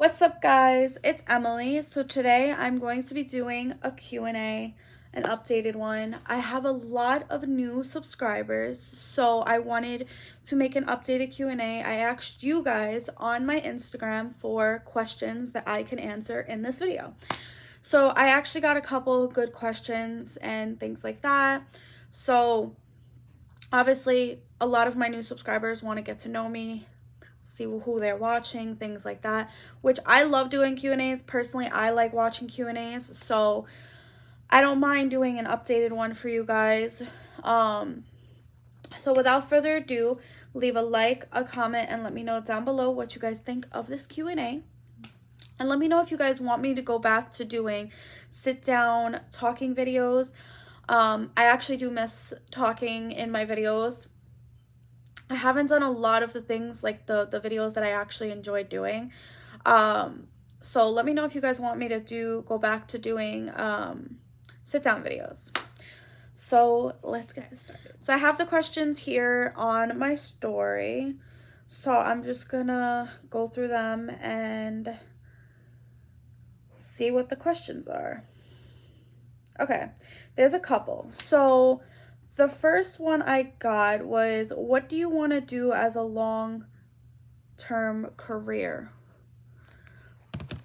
What's up, guys? It's Emily. So today I'm going to be doing a Q&A, an updated one. I have a lot of new subscribers, so I wanted to make an updated Q&A. I asked you guys on my Instagram for questions that I can answer in this video. So I actually got a couple good questions and things like that. So obviously a lot of my new subscribers want to get to know me, see who they're watching, things like that, which I love doing Q&As. Personally, I like watching Q&As, so I don't mind doing an updated one for you guys. So without further ado, leave a like, a comment, and let me know down below what you guys think of this Q&A. And let me know if you guys want me to go back to doing sit down talking videos. I actually do miss talking in my videos. I haven't done a lot of the things like the videos that I actually enjoyed doing. So let me know if you guys want me to go back to doing sit down videos. So let's get started. So I have the questions here on my story. So I'm just gonna go through them and see what the questions are. Okay, there's a couple. So the first one I got was, what do you want to do as a long-term career?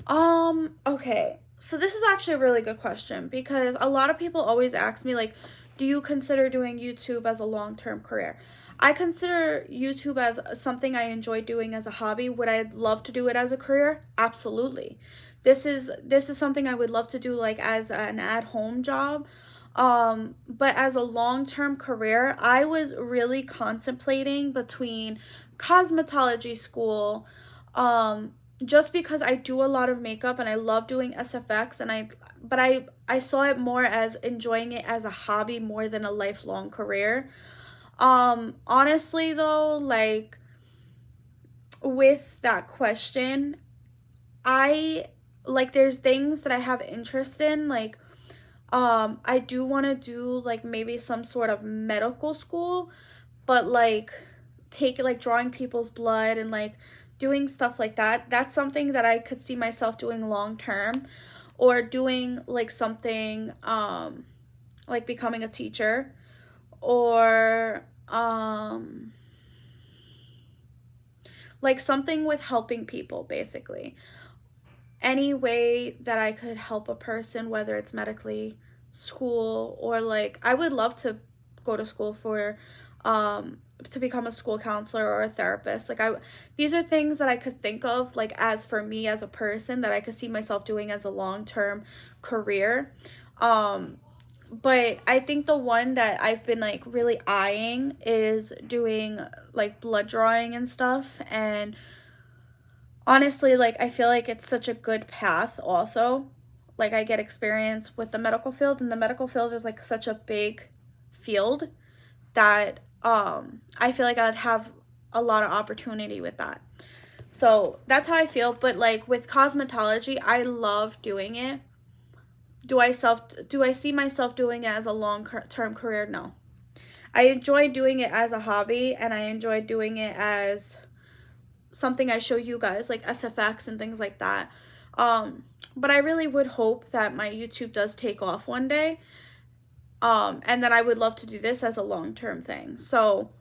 Okay. So this is actually a really good question because a lot of people always ask me, like, do you consider doing YouTube as a long-term career? I consider YouTube as something I enjoy doing as a hobby. Would I love to do it as a career? Absolutely. This is something I would love to do like as an at-home job. But as a long-term career, I was really contemplating between cosmetology school, just because I do a lot of makeup and I love doing SFX, and I saw it more as enjoying it as a hobby more than a lifelong career. Honestly though, like with that question, I like there's things that I have interest in, like I do want to do like maybe some sort of medical school, but like take like drawing people's blood and like doing stuff like that. That's something that I could see myself doing long term, or doing like something like becoming a teacher, or like something with helping people, basically. Any way that I could help a person, whether it's medically, school, or like I would love to go to school for to become a school counselor or a therapist. Like these are things that I could think of like as for me as a person that I could see myself doing as a long-term career. But I think the one that I've been like really eyeing is doing like blood drawing and stuff. And honestly, like I feel like it's such a good path also. Like I get experience with the medical field, and the medical field is like such a big field that I feel like I'd have a lot of opportunity with that. So that's how I feel. But like with cosmetology, I love doing it. Do I see myself doing it as a long-term career? No. I enjoy doing it as a hobby, and I enjoy doing it as something I show you guys, like SFX and things like that. But I really would hope that my YouTube does take off one day. And that I would love to do this as a long-term thing. So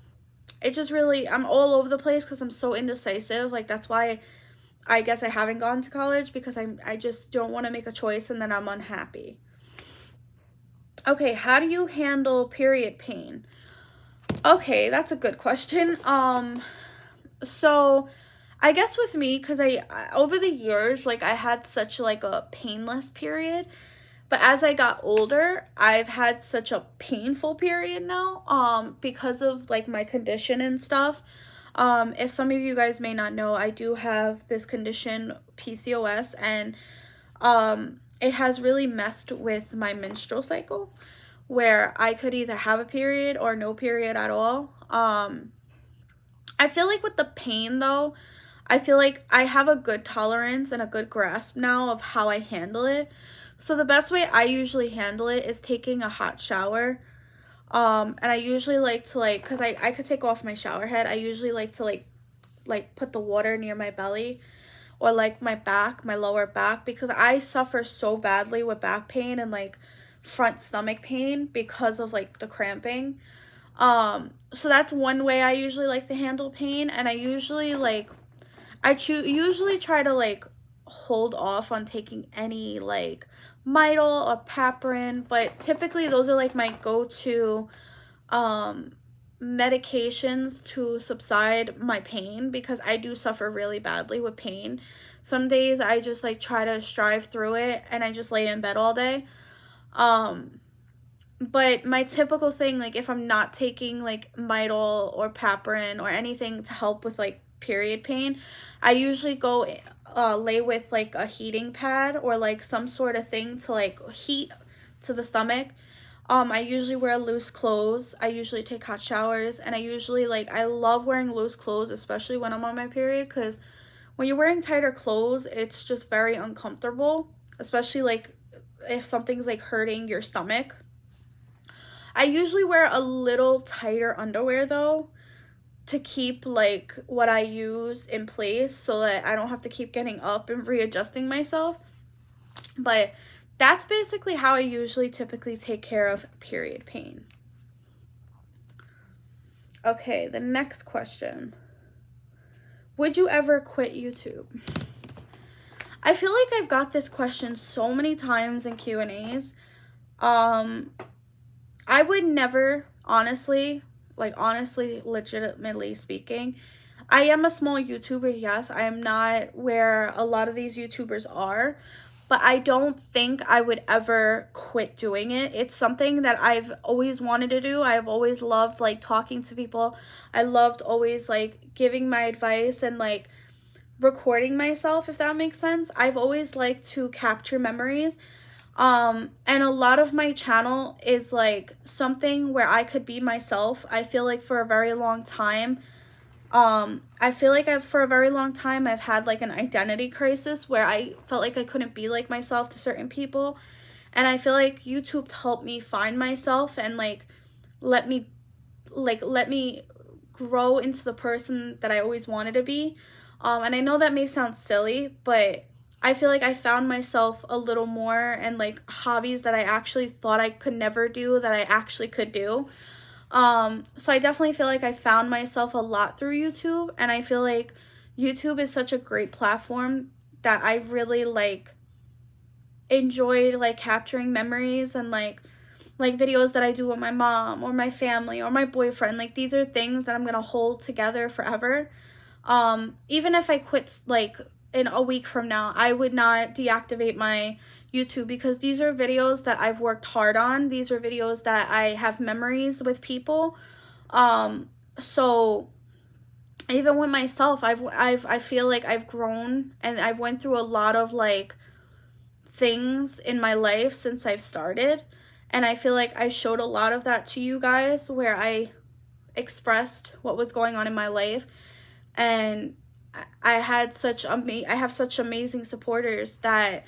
it just really, I'm all over the place because I'm so indecisive. Like that's why I guess I haven't gone to college, because I just don't want to make a choice and then I'm unhappy. Okay, how do you handle period pain? Okay, that's a good question. So I guess with me, because I over the years, like I had such like a painless period, but as I got older, I've had such a painful period now, because of like my condition and stuff. If some of you guys may not know, I do have this condition, PCOS, and it has really messed with my menstrual cycle, where I could either have a period or no period at all. I feel like with the pain though, I feel like I have a good tolerance and a good grasp now of how I handle it. So the best way I usually handle it is taking a hot shower. And I usually like to like, cause I could take off my shower head. I usually like to like put the water near my belly or like my back, my lower back, because I suffer so badly with back pain and like front stomach pain because of like the cramping. So that's one way I usually like to handle pain, and I usually like usually try to like hold off on taking any like Midol or Paparin, but typically those are like my go-to um medications to subside my pain, because I do suffer really badly with pain. Some days I just like try to strive through it and I just lay in bed all day. But my typical thing, like if I'm not taking like Midol or Paparin or anything to help with like period pain, I usually go lay with like a heating pad or like some sort of thing to like heat to the stomach. I usually wear loose clothes. I usually take hot showers, and I usually like I love wearing loose clothes, especially when I'm on my period, because when you're wearing tighter clothes, it's just very uncomfortable, especially like if something's like hurting your stomach. I usually wear a little tighter underwear though, to keep like what I use in place so that I don't have to keep getting up and readjusting myself. But that's basically how I usually typically take care of period pain. Okay, the next question. Would you ever quit YouTube? I feel like I've got this question so many times in Q&As. I would never, honestly, legitimately speaking, I am a small YouTuber, yes. I am not where a lot of these YouTubers are, but I don't think I would ever quit doing it. It's something that I've always wanted to do. I've always loved like talking to people. I loved always like giving my advice and like recording myself, if that makes sense. I've always liked to capture memories. And a lot of my channel is like something where I could be myself. I feel like for a very long time, for a very long time, I've had like an identity crisis where I felt like I couldn't be like myself to certain people. And I feel like YouTube helped me find myself and like let me let me grow into the person that I always wanted to be. And I know that may sound silly, but I feel like I found myself a little more, and like hobbies that I actually thought I could never do that I actually could do. So I definitely feel like I found myself a lot through YouTube, and I feel like YouTube is such a great platform that I really like enjoyed like capturing memories and like videos that I do with my mom or my family or my boyfriend. Like these are things that I'm gonna hold together forever. Even if I quit like in a week from now, I would not deactivate my YouTube, because these are videos that I've worked hard on. These are videos that I have memories with people. So even with myself, I feel like I've grown, and I've went through a lot of like things in my life since I've started, and I feel like I showed a lot of that to you guys, where I expressed what was going on in my life. And I have such amazing supporters that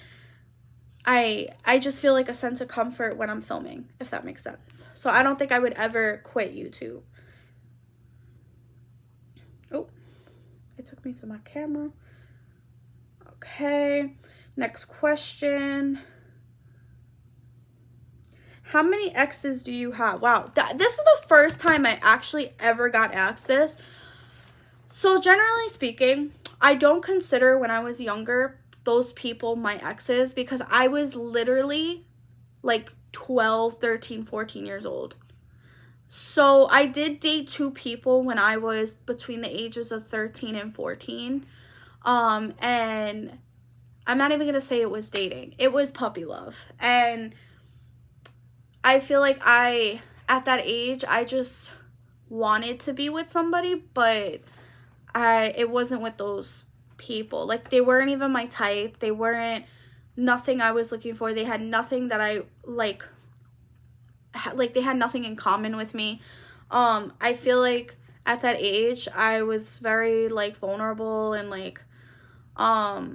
I just feel like a sense of comfort when I'm filming, if that makes sense. So I don't think I would ever quit YouTube. Oh, it took me to my camera. Okay, next question. How many exes do you have? Wow, this is the first time I actually ever got asked this. So generally speaking, I don't consider when I was younger those people my exes, because I was literally like 12, 13, 14 years old. So I did date two people when I was between the ages of 13 and 14. And I'm not even going to say it was dating. It was puppy love. And I feel like at that age, I just wanted to be with somebody, but it wasn't with those people. Like they weren't even my type. They weren't nothing I was looking for. They had nothing that I like they had nothing in common with me. I feel like at that age I was very like vulnerable, and like I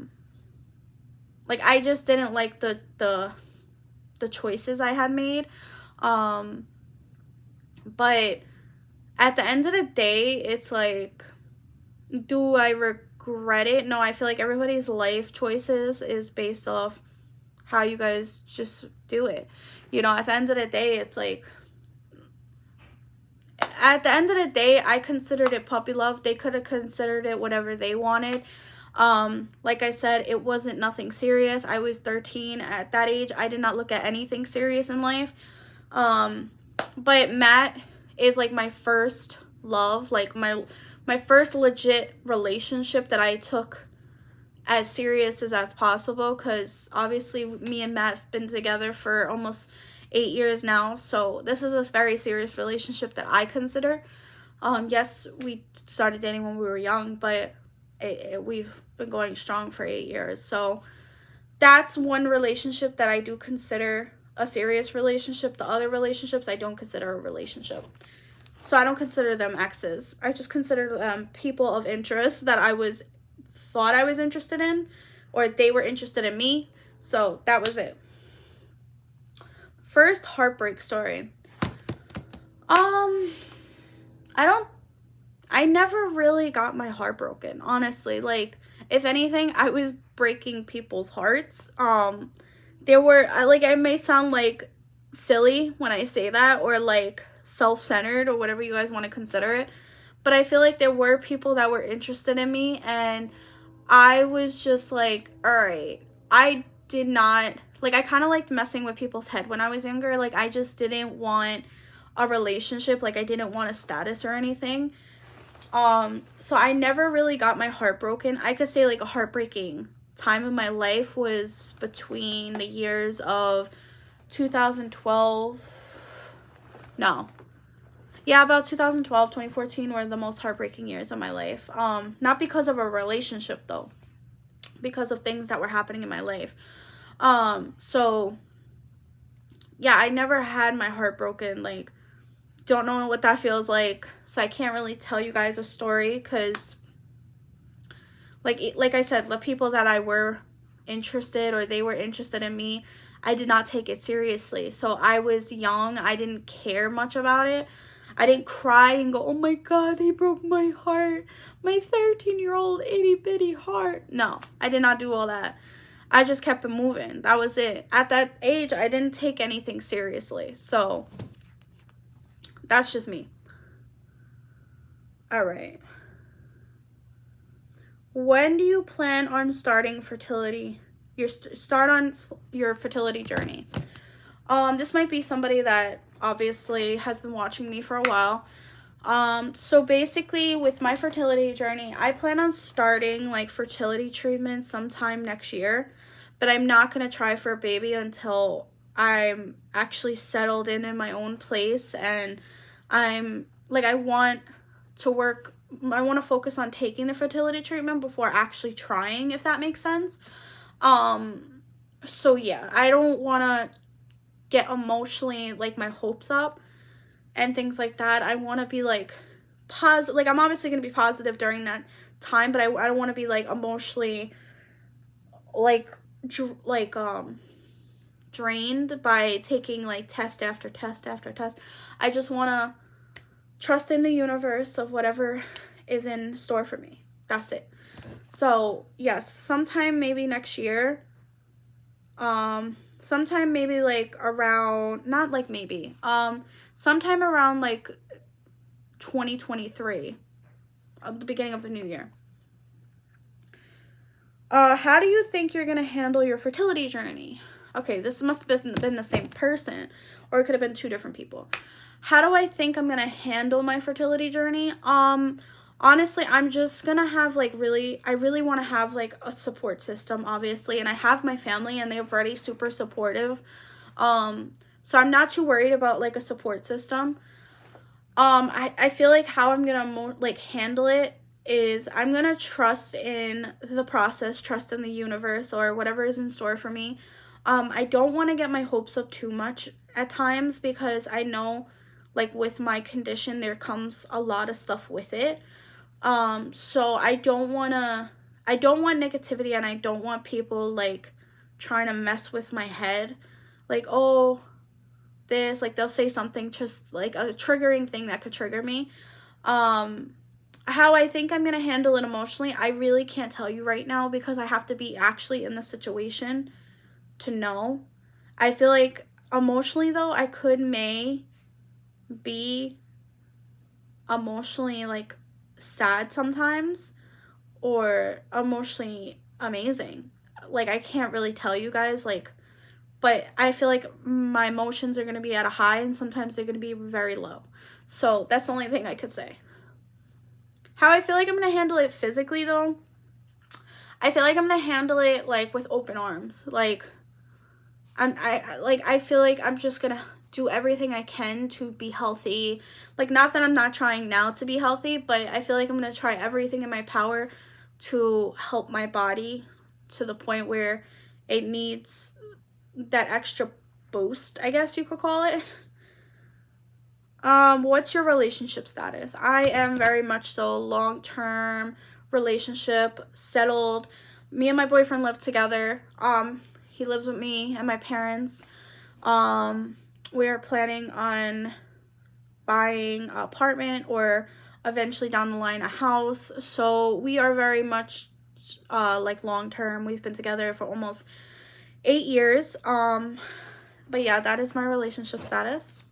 just didn't like the choices I had made. But at the end of the day, it's like, do I regret it. No, I feel like everybody's life choices is based off how you guys just do it. You know, at the end of the day, it's like, at the end of the day, I considered it puppy love. They could have considered it whatever they wanted. Like I said, it wasn't nothing serious. I was 13 at that age. I did not look at anything serious in life. But Matt is like my first love, like my first legit relationship that I took as serious as possible, because obviously me and Matt have been together for almost 8 years now, so this is a very serious relationship that I consider. Yes, we started dating when we were young, but we've been going strong for 8 years, so that's one relationship that I do consider a serious relationship. The other relationships I don't consider a relationship. So I don't consider them exes. I just consider them people of interest that thought I was interested in, or they were interested in me. So that was it. First heartbreak story. I never really got my heart broken, honestly. Like, if anything, I was breaking people's hearts. I may sound like silly when I say that, or like self-centered, or whatever you guys want to consider it, but I feel like there were people that were interested in me, and I was just like, all right. I did not, like, I kind of liked messing with people's head when I was younger. Like, I just didn't want a relationship. Like, I didn't want a status or anything. So I never really got my heart broken. I could say, like, a heartbreaking time in my life was between the years of 2012. No. Yeah, about 2012, 2014 were the most heartbreaking years of my life. Not because of a relationship, though. Because of things that were happening in my life. So, yeah, I never had my heart broken. Like, don't know what that feels like. So I can't really tell you guys a story, because, like I said, the people that I were interested, or they were interested in me, I did not take it seriously. So I was young. I didn't care much about it. I didn't cry and go, oh my God, they broke my heart. My 13-year-old itty-bitty heart. No, I did not do all that. I just kept it moving. That was it. At that age, I didn't take anything seriously. So, that's just me. All right. When do you plan on starting fertility? Start on your fertility journey. This might be somebody that obviously has been watching me for a while. So basically with my fertility journey, I plan on starting like fertility treatment sometime next year, but I'm not going to try for a baby until I'm actually settled in my own place, and I want to focus on taking the fertility treatment before actually trying, if that makes sense. So yeah, I don't want to get emotionally, like, my hopes up and things like that. I want to be like positive. Like, I'm obviously going to be positive during that time, but I don't want to be like emotionally drained by taking like test after test after test. I just want to trust in the universe of whatever is in store for me. That's it. So yes, sometime maybe next year. Sometime maybe like around, not like maybe, sometime around like 2023, the beginning of the new year. How do you think you're gonna handle your fertility journey? Okay, this must have been the same person, or it could have been two different people. How do I think I'm gonna handle my fertility journey? Honestly, I'm just gonna have I really want to have like a support system, obviously, and I have my family, and they're already super supportive. So I'm not too worried about like a support system. I feel like how I'm gonna handle it is I'm gonna trust in the process, trust in the universe, or whatever is in store for me. I don't want to get my hopes up too much at times, because I know, like, with my condition, there comes a lot of stuff with it. So I don't want negativity, and I don't want people like trying to mess with my head. Like, oh, they'll say something, just like a triggering thing that could trigger me. I how I think I'm going to handle it emotionally, I really can't tell you right now because I have to be actually in the situation to know. I feel like emotionally though, I may be emotionally like sad sometimes or emotionally amazing. Like I can't really tell you guys like, but I feel like my emotions are going to be at a high and sometimes they're going to be very low. So that's the only thing I could say. How I feel like I'm going to handle it physically though, I feel like I'm going to handle it like with open arms. Like I feel like I'm just going to do everything I can to be healthy. Like not that I'm not trying now to be healthy, but I feel like I'm going to try everything in my power to help my body to the point where it needs that extra boost, I guess you could call it. What's your relationship status? I am very much so long-term relationship, settled. Me and my boyfriend live together. He lives with me and my parents. We are planning on buying an apartment or eventually down the line a house. So we are very much like long-term. We've been together for almost 8 years. But yeah, that is my relationship status.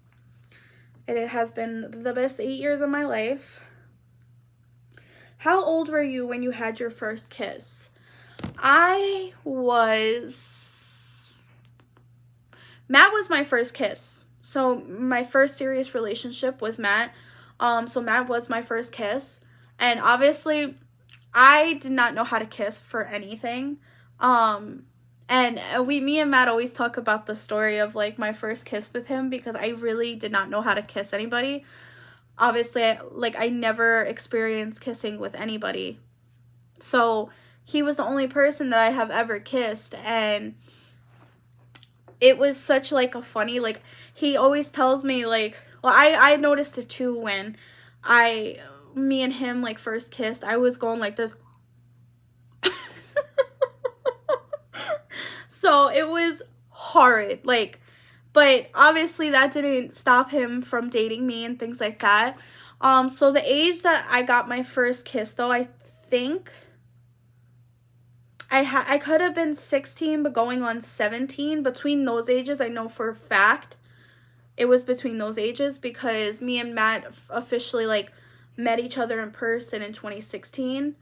It has been the best 8 years of my life. How old were you when you had your first kiss? Matt was my first kiss. So my first serious relationship was Matt. So Matt was my first kiss. And obviously, I did not know how to kiss for anything. And me and Matt always talk about the story of like my first kiss with him because I really did not know how to kiss anybody. Obviously, I never experienced kissing with anybody. So he was the only person that I have ever kissed, and it was such like a funny, like he always tells me like, well, I noticed it too when me and him like first kissed. I was going like this. So it was horrid, like, but obviously that didn't stop him from dating me and things like that. So the age that I got my first kiss though, I think I could have been 16 but going on 17. Between those ages, I know for a fact it was between those ages because me and Matt officially like met each other in person in 2016.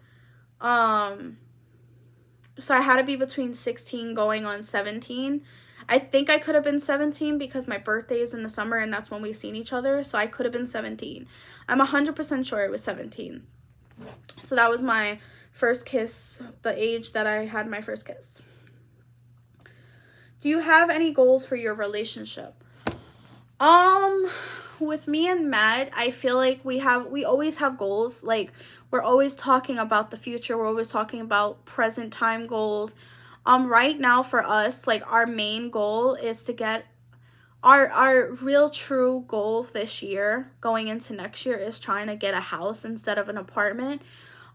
So I had to be between 16 going on 17. I think I could have been 17 because my birthday is in the summer and that's when we've seen each other. So I could have been 17. I'm 100% sure it was 17. So that was my first kiss, the age that I had my first kiss. Do you have any goals for your relationship? With me and Matt, I feel like we always have goals. Like we're always talking about the future. We're always talking about present time goals. Right now for us, like our main goal is to get our real true goal this year going into next year is trying to get a house instead of an apartment.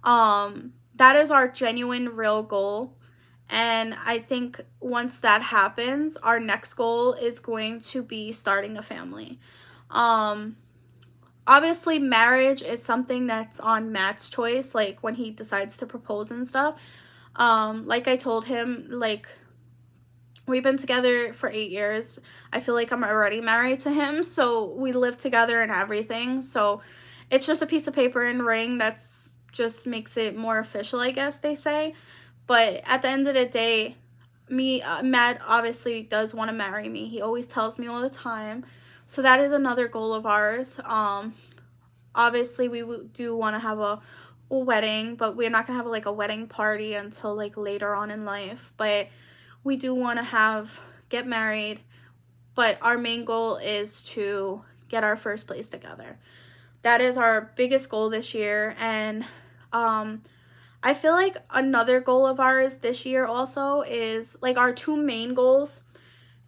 That is our genuine real goal. And I think once that happens, our next goal is going to be starting a family. Obviously marriage is something that's on Matt's choice, like when he decides to propose and stuff. Like I told him, like we've been together for 8 years. I feel like I'm already married to him, so we live together and everything. So it's just a piece of paper and ring that's just makes it more official, I guess they say. But at the end of the day, Matt obviously does want to marry me. He always tells me all the time. So that is another goal of ours. Obviously we do want to have a wedding, but we're not gonna have like a wedding party until like later on in life. But we do want to get married. But our main goal is to get our first place together. That is our biggest goal this year. And I feel like another goal of ours this year also is like our two main goals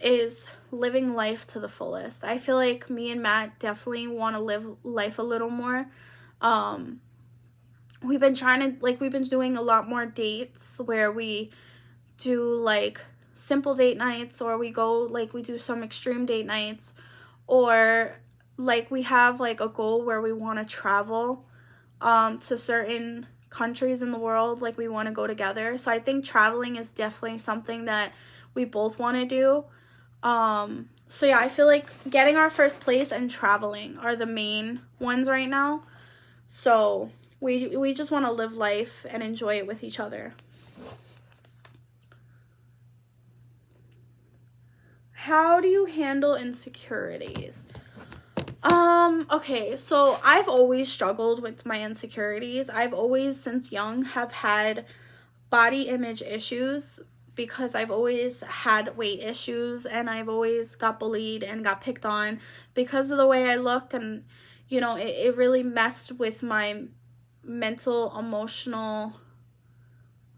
is living life to the fullest. I feel like me and Matt definitely want to live life a little more. We've been doing a lot more dates where we do like simple date nights, or we do some extreme date nights, or like we have like a goal where we want to travel to certain countries in the world. Like, we want to go together. So I think traveling is definitely something that we both want to do. So yeah, I feel like getting our first place and traveling are the main ones right now. So we just want to live life and enjoy it with each other. How do you handle insecurities? Okay, so I've always struggled with my insecurities. I've always, since young, have had body image issues because I've always had weight issues, and I've always got bullied and got picked on because of the way I looked. And it really messed with my mental, emotional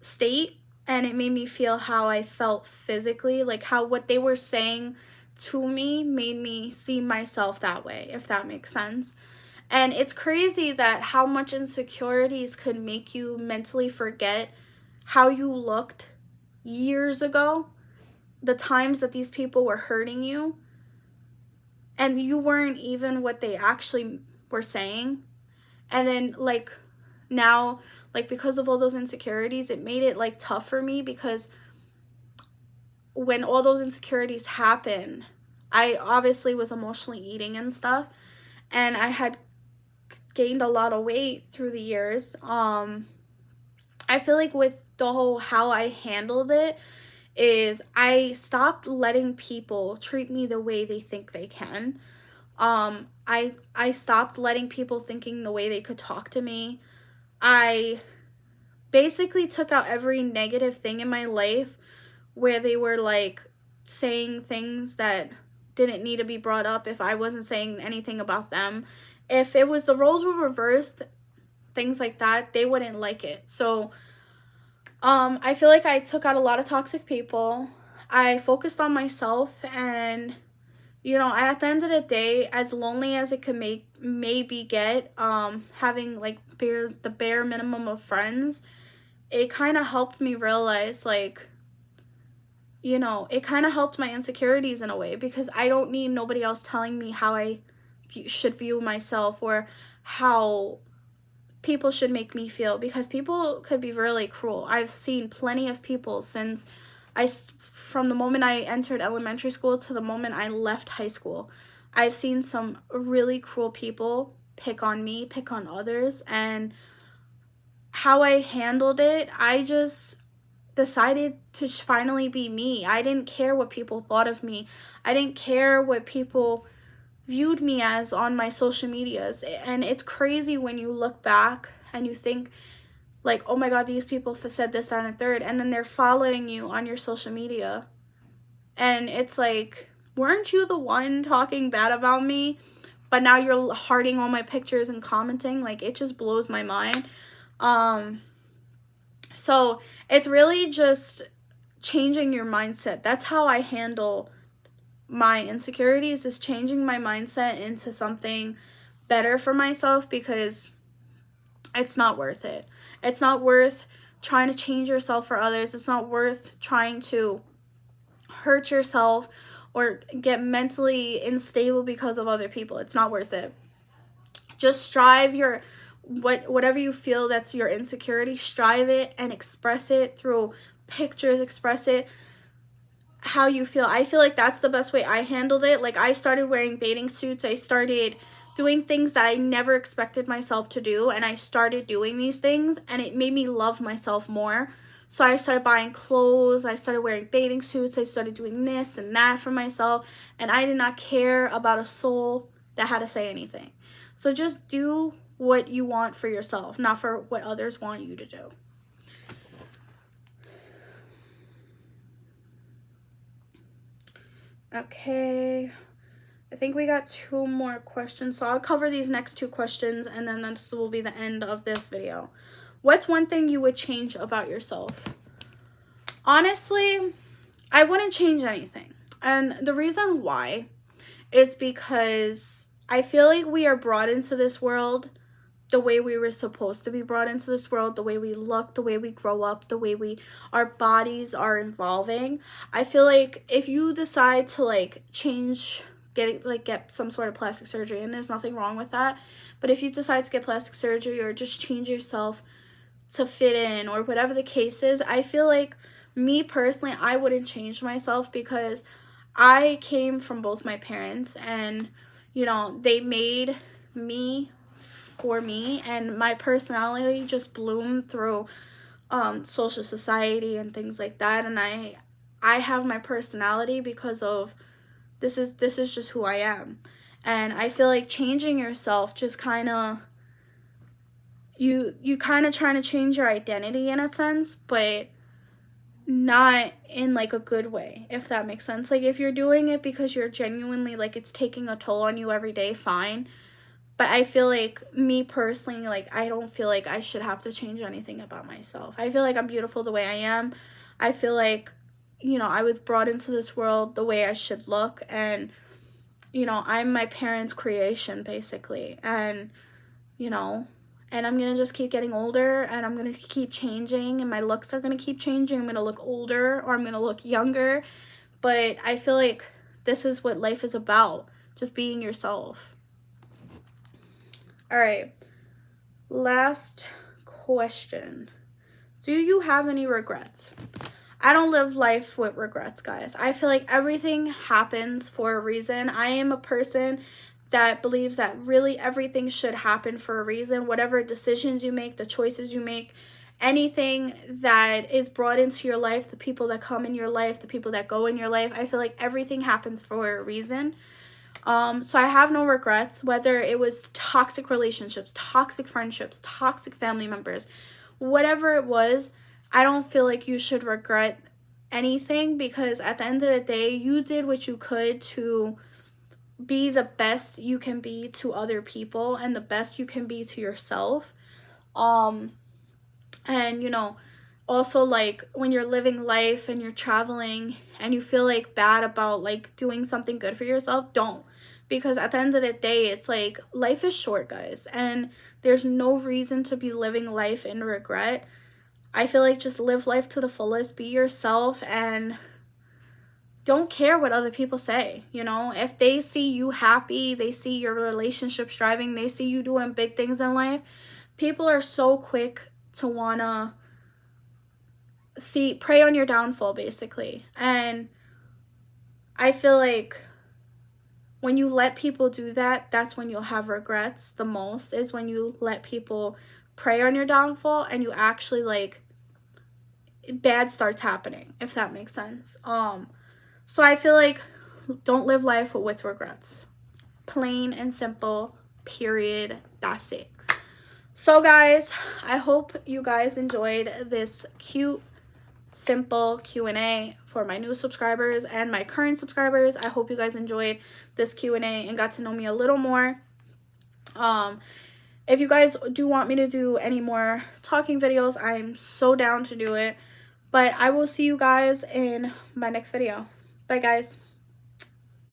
state, and it made me feel how I felt physically, like how what they were saying to me made me see myself that way, if that makes sense. And it's crazy that how much insecurities could make you mentally forget how you looked years ago, the times that these people were hurting you, and you weren't even what they actually were saying. And then, like, now, like, because of all those insecurities, it made it, like, tough for me, because when all those insecurities happened, I obviously was emotionally eating and stuff, and I had gained a lot of weight through the years. I feel like with the whole how I handled it is I stopped letting people treat me the way they think they can. I stopped letting people thinking the way they could talk to me. I basically took out every negative thing in my life where they were like saying things that didn't need to be brought up if I wasn't saying anything about them. If it was the roles were reversed, things like that, they wouldn't like it. So I feel like I took out a lot of toxic people. I focused on myself, and at the end of the day, as lonely as it could maybe get, having like the bare minimum of friends, it kind of helped me realize, like, it kind of helped my insecurities in a way, because I don't need nobody else telling me how I should view myself or how people should make me feel, because people could be really cruel. I've seen plenty of people from the moment I entered elementary school to the moment I left high school. I've seen some really cruel people pick on me, pick on others, and how I handled it, I just decided to finally be me. I didn't care what people thought of me. I didn't care what people viewed me as on my social medias. And it's crazy when you look back and you think, like, oh my God, these people said this, that, and a third, and then they're following you on your social media. And it's like, weren't you the one talking bad about me? But now you're hearting all my pictures and commenting. Like, it just blows my mind. So it's really just changing your mindset. That's how I handle my insecurities, is changing my mindset into something better for myself, because it's not worth it. It's not worth trying to change yourself for others. It's not worth trying to hurt yourself or get mentally unstable because of other people. It's not worth it. Just strive whatever you feel that's your insecurity, strive it and express it through pictures, express it how you feel. I feel like that's the best way I handled it. Like, I started wearing bathing suits. I started doing things that I never expected myself to do, and I started doing these things, and it made me love myself more. So I started buying clothes, I started wearing bathing suits, I started doing this and that for myself, and I did not care about a soul that had to say anything. So just do what you want for yourself, not for what others want you to do. Okay, I think we got 2 more questions, so I'll cover these next 2 questions, and then this will be the end of this video. What's one thing you would change about yourself? Honestly, I wouldn't change anything. And the reason why is because I feel like we are brought into this world the way we were supposed to be brought into this world, the way we look, the way we grow up, the way our bodies are evolving. I feel like if you decide to, like, change get some sort of plastic surgery, and there's nothing wrong with that. But if you decide to get plastic surgery or just change yourself to fit in or whatever the case is, I feel like, me personally, I wouldn't change myself because I came from both my parents, and they made me for me, and my personality just bloomed through social society and things like that. And I have my personality because of this is just who I am. And I feel like changing yourself just kind of, you kind of trying to change your identity in a sense, but not in like a good way, if that makes sense. Like, if you're doing it because you're genuinely like it's taking a toll on you every day, fine. But I feel like, me personally, like, I don't feel like I should have to change anything about myself. I feel like I'm beautiful the way I am. I feel like, I was brought into this world the way I should look, and I'm my parents' creation basically. And and I'm gonna just keep getting older, and I'm gonna keep changing, and my looks are gonna keep changing. I'm gonna look older, or I'm gonna look younger. But I feel like this is what life is about, just being yourself. All right, last question. Do you have any regrets? I don't live life with regrets, guys. I feel like everything happens for a reason. I am a person that believes that really everything should happen for a reason. Whatever decisions you make, the choices you make, anything that is brought into your life, the people that come in your life, the people that go in your life, I feel like everything happens for a reason. So I have no regrets, whether it was toxic relationships, toxic friendships, toxic family members, whatever it was. I don't feel like you should regret anything, because at the end of the day, you did what you could to be the best you can be to other people, and the best you can be to yourself. And also, like, when you're living life and you're traveling and you feel like bad about like doing something good for yourself, don't. Because at the end of the day, it's like, life is short, guys, and there's no reason to be living life in regret. I feel like, just live life to the fullest, be yourself, and don't care what other people say. If they see you happy, they see your relationship striving, they see you doing big things in life, people are so quick to wanna prey on your downfall, basically. And I feel like, when you let people do that, that's when you'll have regrets the most, is when you let people prey on your downfall and you actually, like, bad starts happening, if that makes sense. So I feel like, don't live life with regrets. Plain and simple, period. That's it. So guys, I hope you guys enjoyed this cute, simple Q&A for my new subscribers and my current subscribers. I hope you guys enjoyed this Q&A and got to know me a little more. If you guys do want me to do any more talking videos, I'm so down to do it. But I will see you guys in my next video. Bye, guys.